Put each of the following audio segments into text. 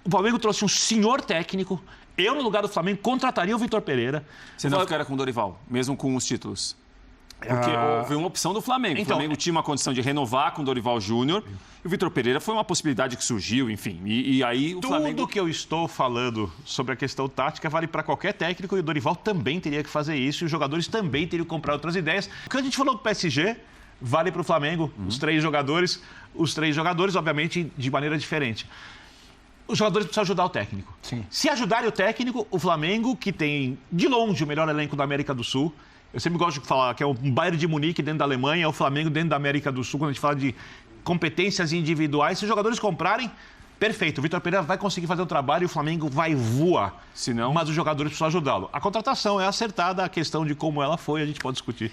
O Flamengo trouxe um senhor técnico. Eu, no lugar do Flamengo, contrataria o Vitor Pereira. Você não ficaria com o Dorival, mesmo com os títulos? Porque houve uma opção do Flamengo. Então, o Flamengo tinha uma condição de renovar com o Dorival Júnior. E o Vitor Pereira foi uma possibilidade que surgiu, enfim. E aí o Flamengo... Tudo que eu estou falando sobre a questão tática vale para qualquer técnico. E o Dorival também teria que fazer isso. E os jogadores também teriam que comprar outras ideias. O que a gente falou do PSG vale para o Flamengo. Os três jogadores, obviamente, de maneira diferente. Os jogadores precisam ajudar o técnico. Sim. Se ajudarem o técnico, o Flamengo, que tem, de longe, o melhor elenco da América do Sul... Eu sempre gosto de falar que é um Bayern de Munique dentro da Alemanha, é o Flamengo dentro da América do Sul. Quando a gente fala de competências individuais, se os jogadores comprarem, perfeito. O Vitor Pereira vai conseguir fazer o trabalho e o Flamengo vai voar. Se não... Mas os jogadores precisam ajudá-lo. A contratação é acertada, a questão de como ela foi, a gente pode discutir.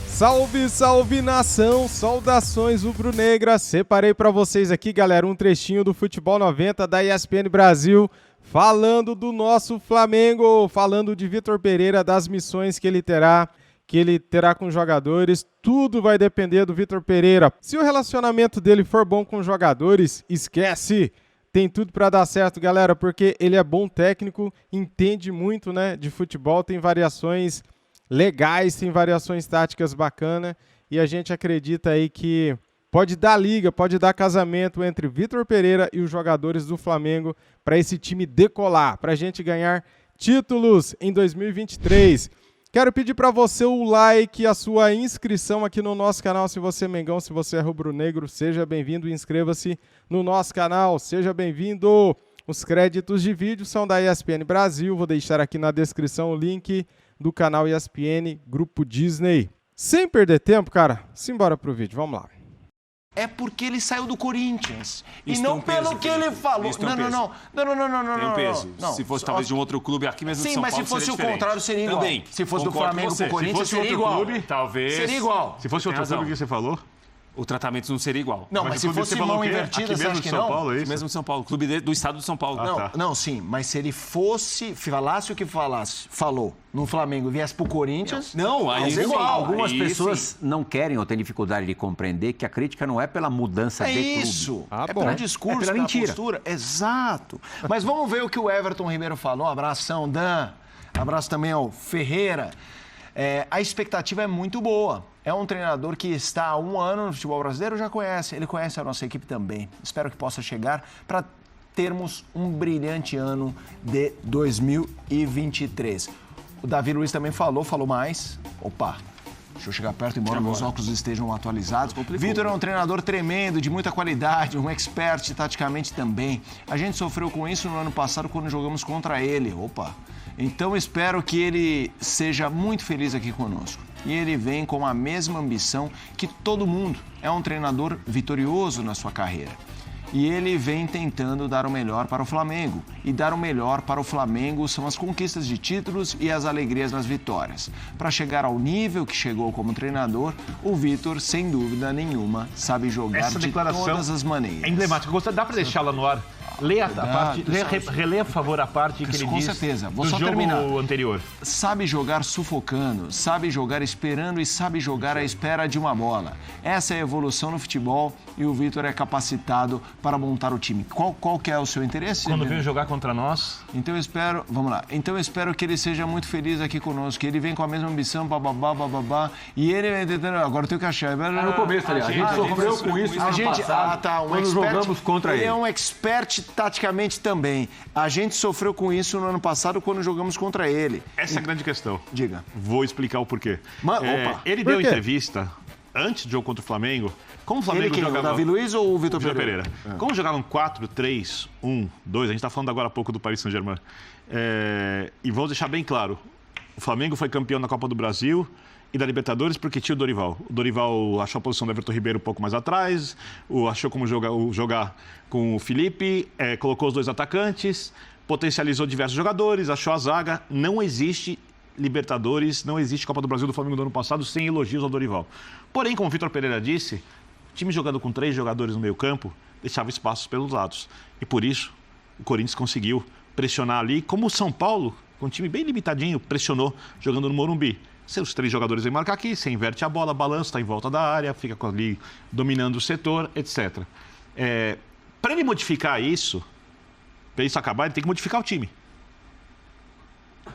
Salve, salve nação, saudações rubro-negras. Separei para vocês aqui, galera, um trechinho do Futebol 90 da ESPN Brasil, falando do nosso Flamengo, falando de Vitor Pereira, das missões que ele terá com jogadores. Tudo vai depender do Vitor Pereira. Se o relacionamento dele for bom com os jogadores, esquece. Tem tudo para dar certo, galera, porque ele é bom técnico, entende muito, né, de futebol, tem variações legais, tem variações táticas bacanas e a gente acredita aí que pode dar liga, pode dar casamento entre Vitor Pereira e os jogadores do Flamengo para esse time decolar, para a gente ganhar títulos em 2023. Quero pedir para você o like, a sua inscrição aqui no nosso canal. Se você é mengão, se você é rubro-negro, seja bem-vindo e inscreva-se no nosso canal. Seja bem-vindo. Os créditos de vídeo são da ESPN Brasil. Vou deixar aqui na descrição o link do canal ESPN Grupo Disney. Sem perder tempo, cara, simbora pro vídeo, vamos lá. É porque ele saiu do Corinthians. Isso e não tem um pelo peso, que ele falou. Isso tem um peso. Não. Tem um peso. Não. Se fosse talvez de um outro clube aqui mesmo de Sim, São mas Paulo, se fosse seria o diferente. contrário, seria igual. Também. Se fosse do Concordo com Flamengo você. pro Corinthians, Se fosse seria outro igual. clube, talvez... Seria igual. Se fosse outro Tem razão. clube que você falou... O tratamento não seria igual. Não, mas se clube que fosse você falou mão o quê? invertida, Aqui você mesmo acha de que São não? Paulo, é isso? Mesmo de São Paulo, clube do estado de São Paulo. Não, tá. não, sim, mas se ele falasse o que falou no Flamengo e viesse pro Corinthians... Não, aí mas sim. igual. Algumas Aí pessoas sim. não querem ou têm dificuldade de compreender que a crítica não é pela mudança É de clube. isso. Ah, é bom. pelo discurso, É pela pela mentira. postura. Exato. Mas vamos ver o que o Everton Ribeiro falou. Abração, Dan. Abraço também ao Ferreira. A expectativa é muito boa. É um treinador que está há 1 ano no futebol brasileiro, já conhece. Ele conhece a nossa equipe também. Espero que possa chegar para termos um brilhante ano de 2023. O Davi Luiz também falou mais. Opa, deixa eu chegar perto, embora meus óculos estejam atualizados. Vitor é um treinador tremendo, de muita qualidade, um expert taticamente também. A gente sofreu com isso no ano passado quando jogamos contra ele. Opa! Então espero que ele seja muito feliz aqui conosco. E ele vem com a mesma ambição que todo mundo. É um treinador vitorioso na sua carreira. E ele vem tentando dar o melhor para o Flamengo. E dar o melhor para o Flamengo são as conquistas de títulos e as alegrias nas vitórias. Para chegar ao nível que chegou como treinador, o Vitor, sem dúvida nenhuma, sabe jogar Essa de declaração todas as maneiras. É emblemática. Dá para deixá-la no ar? Leia a parte, releia, por favor, a parte que ele Com diz certeza. Vou do só jogo terminar. anterior. Sabe jogar sufocando, sabe jogar esperando e sabe jogar à espera de uma bola. Essa é a evolução no futebol e o Vitor é capacitado para montar o time. Qual que é o seu interesse? Quando veio jogar contra nós... Então eu espero, vamos lá. Então eu espero que ele seja muito feliz aqui conosco, que ele vem com a mesma ambição, bababá, e ele vai tentando, agora eu tenho que achar. No começo, aliás, a gente sofreu com isso no ano passado, quando jogamos contra ele. Ele é um expert taticamente também. A gente sofreu com isso no ano passado quando jogamos contra ele. Essa é a grande questão. Diga. Vou explicar o porquê. Opa. Ele deu entrevista antes do jogo contra o Flamengo. Como o Flamengo Ele quem? jogava... O Davi Luiz ou o Vitor Pereira. Pereira? Como jogavam 4-3-1-2, a gente está falando agora há pouco do Paris Saint-Germain. E vamos deixar bem claro, o Flamengo foi campeão da Copa do Brasil e da Libertadores porque tinha o Dorival. O Dorival achou a posição do Everton Ribeiro um pouco mais atrás, achou como jogar com o Felipe, colocou os 2 atacantes, potencializou diversos jogadores, achou a zaga. Não existe Libertadores, não existe Copa do Brasil do Flamengo do ano passado sem elogios ao Dorival. Porém, como o Vitor Pereira disse, o time jogando com 3 jogadores no meio campo deixava espaços pelos lados. E por isso, o Corinthians conseguiu pressionar ali, como o São Paulo, com um time bem limitadinho, pressionou jogando no Morumbi. Seus 3 jogadores vêm marcar aqui, você inverte a bola, balança, está em volta da área, fica ali dominando o setor, etc. Para ele modificar isso, para isso acabar, ele tem que modificar o time.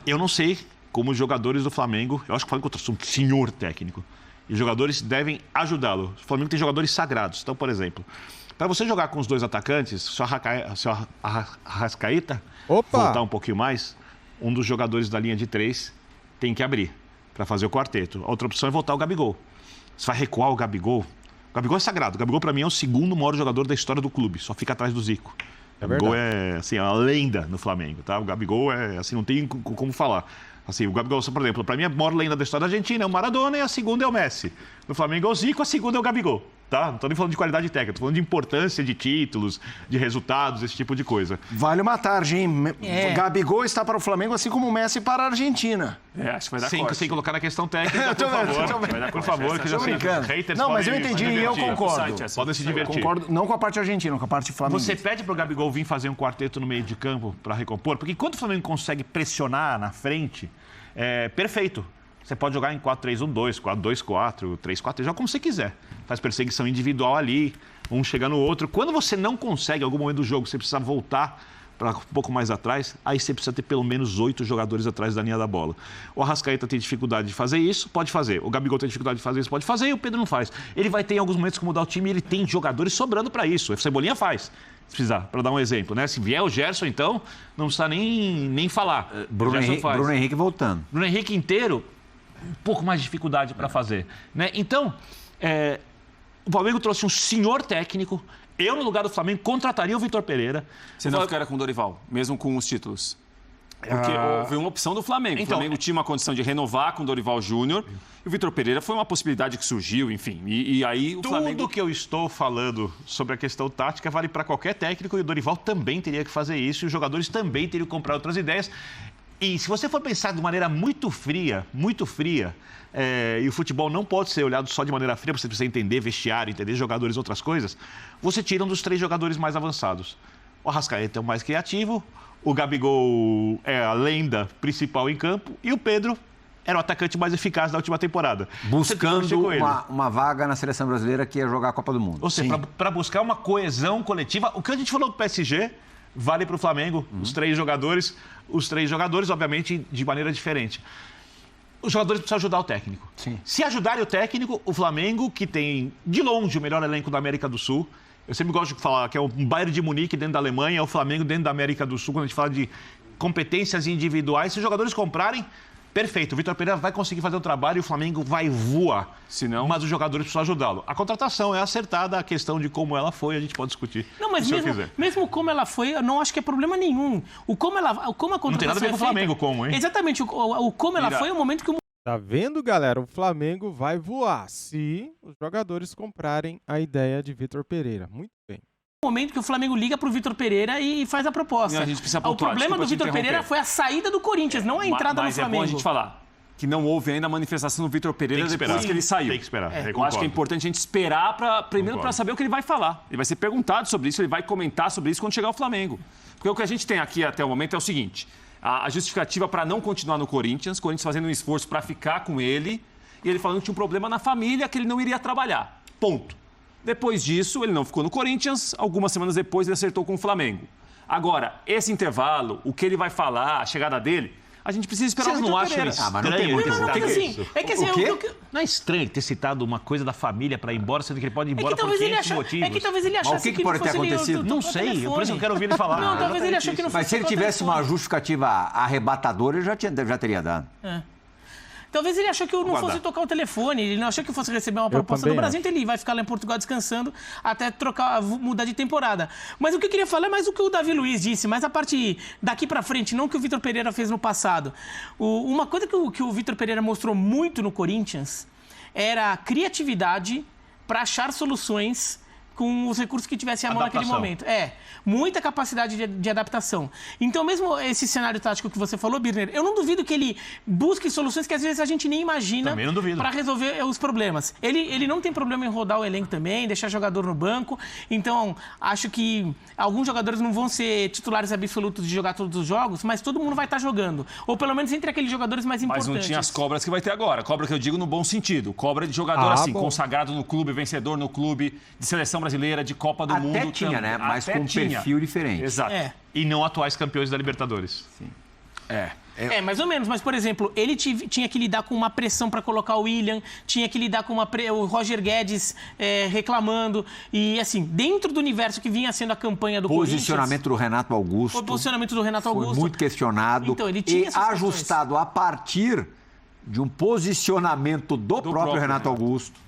Eu não sei como os jogadores do Flamengo, eu acho que o Flamengo é um senhor técnico, e os jogadores devem ajudá-lo. O Flamengo tem jogadores sagrados. Então, por exemplo, para você jogar com os 2 atacantes, se o Arrascaeta voltar um pouquinho mais, um dos jogadores da linha de 3 tem que abrir para fazer o quarteto. A outra opção é voltar o Gabigol. Você vai recuar o Gabigol. O Gabigol é sagrado. O Gabigol, para mim, é o 2º maior jogador da história do clube. Só fica atrás do Zico. O Gabigol é assim, uma lenda no Flamengo, tá? O Gabigol é assim, não tem como falar. Assim, o Gabigol, por exemplo, para mim, a maior lenda da história da Argentina é o Maradona e a segunda é o Messi. No Flamengo é o Zico, a segunda é o Gabigol. Tá? Não estou nem falando de qualidade técnica, estou falando de importância de títulos, de resultados, esse tipo de coisa. Vale uma tarde, hein? Gabigol está para o Flamengo, assim como o Messi para a Argentina. Acho que vai dar corte. Sem colocar na questão técnica, por favor, que já sei. Haters não, mas eu entendi e eu concordo. Podem se divertir. Concordo, não com a parte argentina, com a parte flamenguista. Você pede para o Gabigol vir fazer um quarteto no meio de campo para recompor, porque quando o Flamengo consegue pressionar na frente, é perfeito. Você pode jogar em 4-3-1-2, 4-2-4, 3-4, joga como você quiser. Faz perseguição individual ali, um chega no outro. Quando você não consegue, em algum momento do jogo, você precisa voltar para um pouco mais atrás, aí você precisa ter pelo menos 8 jogadores atrás da linha da bola. O Arrascaeta tem dificuldade de fazer isso, pode fazer. O Gabigol tem dificuldade de fazer isso, pode fazer, e o Pedro não faz. Ele vai ter em alguns momentos que mudar o time e ele tem jogadores sobrando para isso. O Cebolinha faz, se precisar, para dar um exemplo, né? Se vier o Gerson, então, não precisa nem falar. Bruno Henrique voltando. Bruno Henrique inteiro, um pouco mais de dificuldade para fazer, né? Então, o Flamengo trouxe um senhor técnico. Eu, no lugar do Flamengo, contrataria o Vitor Pereira. Você não ficaria com o Dorival, mesmo com os títulos? Porque houve uma opção do Flamengo. Então, o Flamengo tinha uma condição de renovar com o Dorival Júnior. E o Vitor Pereira foi uma possibilidade que surgiu, enfim. E aí o Flamengo... Tudo que eu estou falando sobre a questão tática vale para qualquer técnico. E o Dorival também teria que fazer isso. E os jogadores também teriam que comprar outras ideias. E se você for pensar de maneira muito fria, e o futebol não pode ser olhado só de maneira fria, você precisa entender vestiário, entender jogadores, outras coisas, você tira um dos 3 jogadores mais avançados. O Arrascaeta é o mais criativo, o Gabigol é a lenda principal em campo e o Pedro era o atacante mais eficaz da última temporada. Buscando uma vaga na seleção brasileira que ia jogar a Copa do Mundo. Ou seja, para buscar uma coesão coletiva, o que a gente falou do PSG... vale para o Flamengo, os 3 jogadores, obviamente, de maneira diferente. Os jogadores precisam ajudar o técnico. Sim. Se ajudarem o técnico, o Flamengo, que tem, de longe, o melhor elenco da América do Sul, eu sempre gosto de falar que é um Bayern de Munique dentro da Alemanha, é o Flamengo dentro da América do Sul, quando a gente fala de competências individuais, se os jogadores comprarem, perfeito, o Vitor Pereira vai conseguir fazer o trabalho e o Flamengo vai voar. Mas os jogadores precisam ajudá-lo. A contratação é acertada, a questão de como ela foi, a gente pode discutir. Não, mas mesmo como ela foi, eu não acho que é problema nenhum. Como a contratação não tem nada a ver com o Flamengo, como, hein? Exatamente, o como ela foi é o momento que o... Tá vendo, galera? O Flamengo vai voar se os jogadores comprarem a ideia de Vitor Pereira. Muito bem. Momento que o Flamengo liga pro Vitor Pereira e faz a proposta. A gente precisa pontuar, o problema do Vitor Pereira foi a saída do Corinthians, não a entrada no Flamengo. Mas é bom a gente falar que não houve ainda a manifestação do Vitor Pereira depois que ele saiu. Tem que esperar. Eu acho que é importante a gente esperar primeiro para saber o que ele vai falar. Ele vai ser perguntado sobre isso, ele vai comentar sobre isso quando chegar ao Flamengo. Porque o que a gente tem aqui até o momento é o seguinte: a justificativa para não continuar no Corinthians fazendo um esforço para ficar com ele, e ele falando que tinha um problema na família, que ele não iria trabalhar. Ponto. Depois disso, ele não ficou no Corinthians, algumas semanas depois ele acertou com o Flamengo. Agora, esse intervalo, o que ele vai falar, a chegada dele, a gente precisa esperar. Vocês não acham estranho? Mas não tem muito Não é estranho ter citado uma coisa da família para ir embora, sendo que ele pode ir embora por 500 motivos? É que talvez ele achasse o que pode ter acontecido? Não sei, por isso eu quero ouvir ele falar. Não, talvez ele achou que não fosse. Mas se ele tivesse uma justificativa arrebatadora, ele já teria dado. Talvez ele achou que eu não fosse tocar o telefone, ele não achou que eu fosse receber uma proposta do Brasil, então ele vai ficar lá em Portugal descansando até mudar de temporada. Mas o que eu queria falar é mais o que o Davi Luiz disse, mas a parte daqui pra frente, não o que o Vitor Pereira fez no passado. Uma coisa que o Vitor Pereira mostrou muito no Corinthians era a criatividade para achar soluções com os recursos que tivesse à mão naquele momento. Muita capacidade de adaptação. Então, mesmo esse cenário tático que você falou, Birner, eu não duvido que ele busque soluções que às vezes a gente nem imagina para resolver os problemas. Ele não tem problema em rodar o elenco também, deixar jogador no banco. Então, acho que alguns jogadores não vão ser titulares absolutos de jogar todos os jogos, mas todo mundo vai estar jogando. Ou pelo menos entre aqueles jogadores mais importantes. Mas não tinha as cobras que vai ter agora. Cobra que eu digo no bom sentido. Cobra de jogador consagrado no clube, vencedor no clube, de seleção brasileira, de Copa do Mundo. Até tinha, né? Mas com um perfil diferente. Exato. E não atuais campeões da Libertadores. Sim. Mais ou menos. Mas, por exemplo, ele tinha que lidar com uma pressão para colocar o William, tinha que lidar com o Roger Guedes reclamando. E, assim, dentro do universo que vinha sendo a campanha do Posicionamento do Renato Augusto. O posicionamento do Renato Augusto. Foi muito questionado. Então, ele tinha ajustado a partir de um posicionamento do próprio Renato Augusto.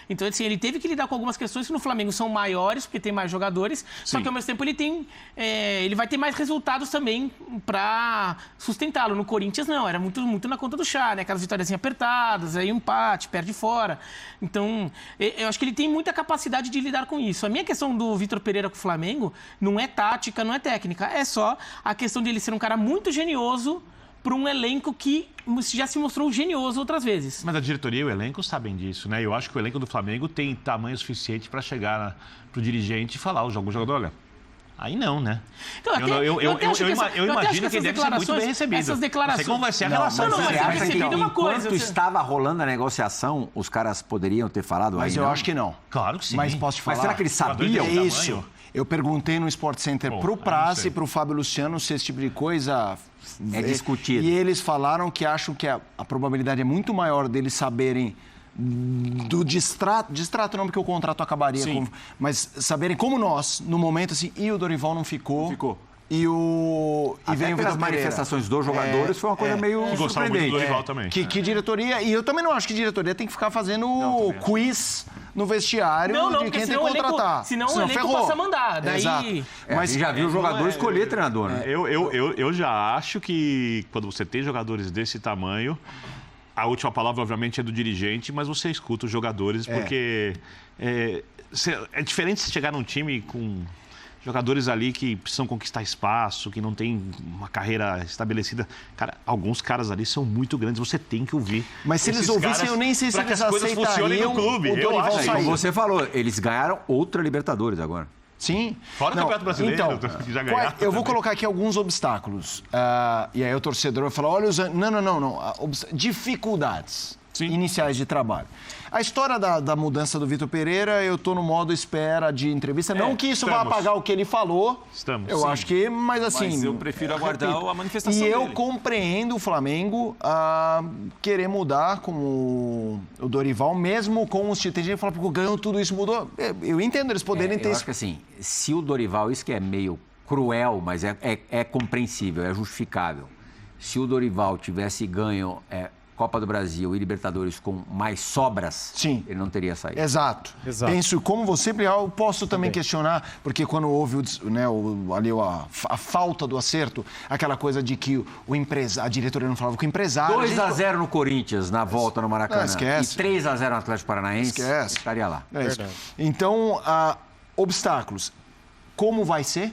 Então, assim, ele teve que lidar com algumas questões que no Flamengo são maiores, porque tem mais jogadores, só que ao mesmo tempo ele vai ter mais resultados também para sustentá-lo. No Corinthians, não, era muito na conta do chá, né? Aquelas vitórias apertadas, aí um empate, perde fora. Então, eu acho que ele tem muita capacidade de lidar com isso. A minha questão do Vitor Pereira com o Flamengo não é tática, não é técnica, é só a questão de ele ser um cara muito genioso para um elenco que já se mostrou genioso outras vezes. Mas a diretoria e o elenco sabem disso, né? Eu acho que o elenco do Flamengo tem tamanho suficiente para chegar pro dirigente e falar ao jogador, olha, aí não, né? Então, eu imagino que ele deve ser muito bem recebido. Essas declarações... Não sei como vai ser a relação. Você acha que enquanto estava rolando a negociação, os caras poderiam ter falado Mas aí, eu não? acho que não. Claro que sim. Mas posso te falar? Mas será que eles sabiam? É isso. Eu perguntei no Sport Center pro Praça e pro Fábio Luciano se esse tipo de coisa é discutido. E eles falaram que acham que a probabilidade é muito maior deles saberem do distrato não, porque o contrato acabaria, mas saberem como nós, no momento assim, e o Dorival não ficou. E veio pelas manifestações dos jogadores, foi uma coisa meio surpreendente. Do Dorival também. Que diretoria... E eu também não acho que diretoria tem que ficar fazendo quiz no vestiário de quem tem que contratar. Senão o elenco passa a mandar. Daí... Exato. Mas já viu o jogador escolher treinador, né? Eu já acho que quando você tem jogadores desse tamanho, a última palavra, obviamente, é do dirigente, mas você escuta os jogadores, porque é diferente se chegar num time com jogadores ali que precisam conquistar espaço, que não tem uma carreira estabelecida. Cara, alguns caras ali são muito grandes, você tem que ouvir. Mas se eles ouvissem, eu nem sei se eles aceitariam no clube. o Dorival sair. Como você falou, eles ganharam outra Libertadores agora. Sim. Fora o Campeonato Brasileiro, então, que já ganharam. Eu vou colocar aqui alguns obstáculos. E aí o torcedor vai falar, olha os... Não. Dificuldades iniciais de trabalho. A história da mudança do Vitor Pereira, eu tô no modo espera de entrevista. Não que isso vá apagar o que ele falou. Eu acho que, mas assim... Mas eu prefiro aguardar a manifestação dele. E eu dele. compreendo o Flamengo querer mudar com o Dorival, mesmo com os títulos. Tem gente que fala, porque ganhou tudo isso, mudou. Eu entendo eles poderem ter... Eu acho que assim, se o Dorival, isso que é meio cruel, mas é compreensível, é justificável. Se o Dorival tivesse ganho... Copa do Brasil e Libertadores com mais sobras, ele não teria saído. Exato. Penso, como você, eu posso também questionar, porque quando houve a falta do acerto, aquela coisa de que a diretoria não falava com o empresário... 2-0 no Corinthians, na volta no Maracanã. Esquece. E 3-0 no Atlético Paranaense. Esquece. Estaria lá. Então, obstáculos. Como vai ser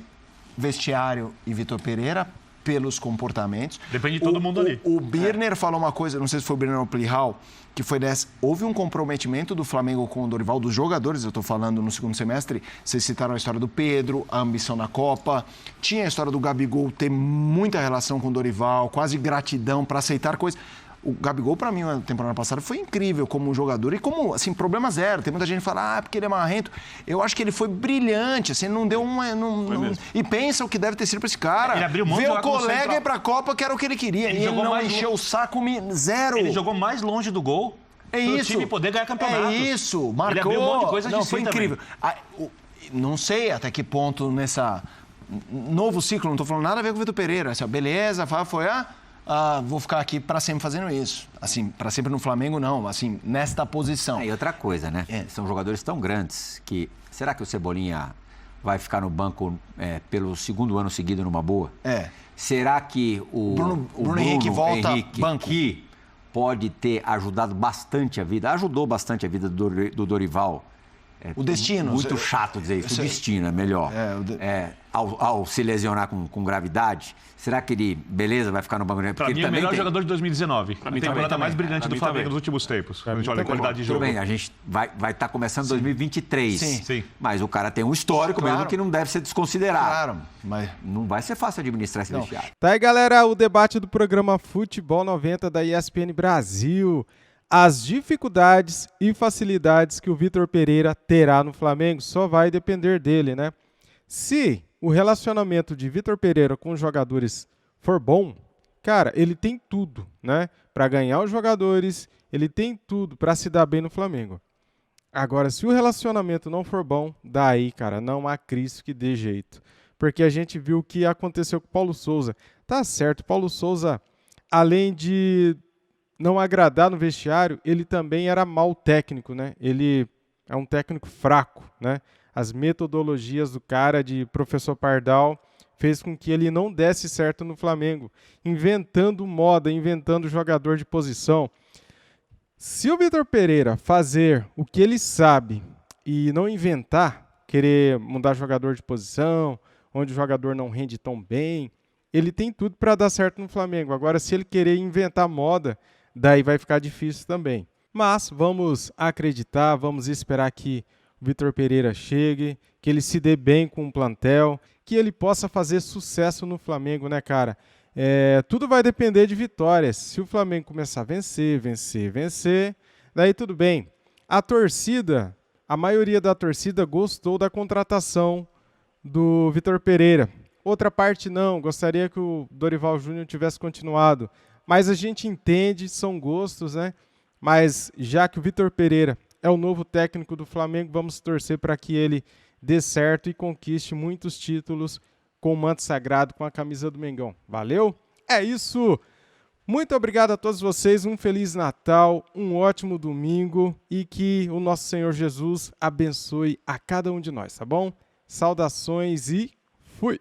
vestiário e Vitor Pereira... pelos comportamentos. Depende de todo mundo ali. O Birner falou uma coisa, não sei se foi o Birner ou o Plihal, que foi dessa. Houve um comprometimento do Flamengo com o Dorival, dos jogadores, eu estou falando no segundo semestre. Vocês citaram a história do Pedro, a ambição na Copa. Tinha a história do Gabigol ter muita relação com o Dorival, quase gratidão para aceitar coisas. O Gabigol, para mim, na temporada passada, foi incrível como jogador. E como, assim, problema zero. Tem muita gente que fala, porque ele é marrento. Eu acho que ele foi brilhante, assim, não deu uma... E pensa o que deve ter sido para esse cara. Ele abriu mão de ver o colega ir para a Copa, que era o que ele queria. Ele não encheu o saco, zero. Ele jogou mais longe do gol. Isso. O time poder ganhar campeonato. É isso. Marcou. Ele abriu um monte de coisa de foi incrível. Não sei até que ponto nessa... Novo ciclo, não estou falando nada a ver com o Vitor Pereira. Assim, beleza, foi... vou ficar aqui para sempre fazendo isso. Assim, para sempre no Flamengo, não. Assim, nesta posição. E outra coisa, né? São jogadores tão grandes que... Será que o Cebolinha vai ficar no banco pelo segundo ano seguido numa boa? Será que o Bruno Henrique volta banco? Que pode ter ajudado bastante a vida, ajudou bastante a vida do Dorival o destino. Muito chato dizer isso. O destino é melhor. Ao se lesionar com gravidade, será que ele, beleza, vai ficar no banco? Para mim, é o melhor jogador de 2019. A temporada mais brilhante do Flamengo nos últimos tempos. A gente olha a qualidade de jogo. Tudo bem, a gente vai estar começando 2023. Sim. Mas o cara tem um histórico mesmo que não deve ser desconsiderado. Claro, mas não vai ser fácil administrar esse vestiário. Tá aí, galera, o debate do programa Futebol 90 da ESPN Brasil. As dificuldades e facilidades que o Vitor Pereira terá no Flamengo só vai depender dele, né? Se o relacionamento de Vitor Pereira com os jogadores for bom, cara, ele tem tudo, né? Para ganhar os jogadores, ele tem tudo para se dar bem no Flamengo. Agora, se o relacionamento não for bom, daí, cara, não há Cristo que dê jeito. Porque a gente viu o que aconteceu com o Paulo Souza. Tá certo, Paulo Souza, além de não agradar no vestiário, ele também era mau técnico, né? Ele é um técnico fraco, né? As metodologias do cara de professor Pardal fez com que ele não desse certo no Flamengo, inventando moda, inventando jogador de posição. Se o Vitor Pereira fazer o que ele sabe e não inventar, querer mudar jogador de posição, onde o jogador não rende tão bem, ele tem tudo para dar certo no Flamengo. Agora, se ele querer inventar moda, daí vai ficar difícil também. Mas vamos acreditar, vamos esperar que o Vitor Pereira chegue, que ele se dê bem com o plantel, que ele possa fazer sucesso no Flamengo, né, cara? Tudo vai depender de vitórias. Se o Flamengo começar a vencer, daí tudo bem. A torcida, a maioria da torcida gostou da contratação do Vitor Pereira. Outra parte não, gostaria que o Dorival Júnior tivesse continuado. Mas a gente entende, são gostos, né? Mas já que o Vitor Pereira é o novo técnico do Flamengo, vamos torcer para que ele dê certo e conquiste muitos títulos com o manto sagrado, com a camisa do Mengão. Valeu? É isso! Muito obrigado a todos vocês, um Feliz Natal, um ótimo domingo e que o nosso Senhor Jesus abençoe a cada um de nós, tá bom? Saudações e fui!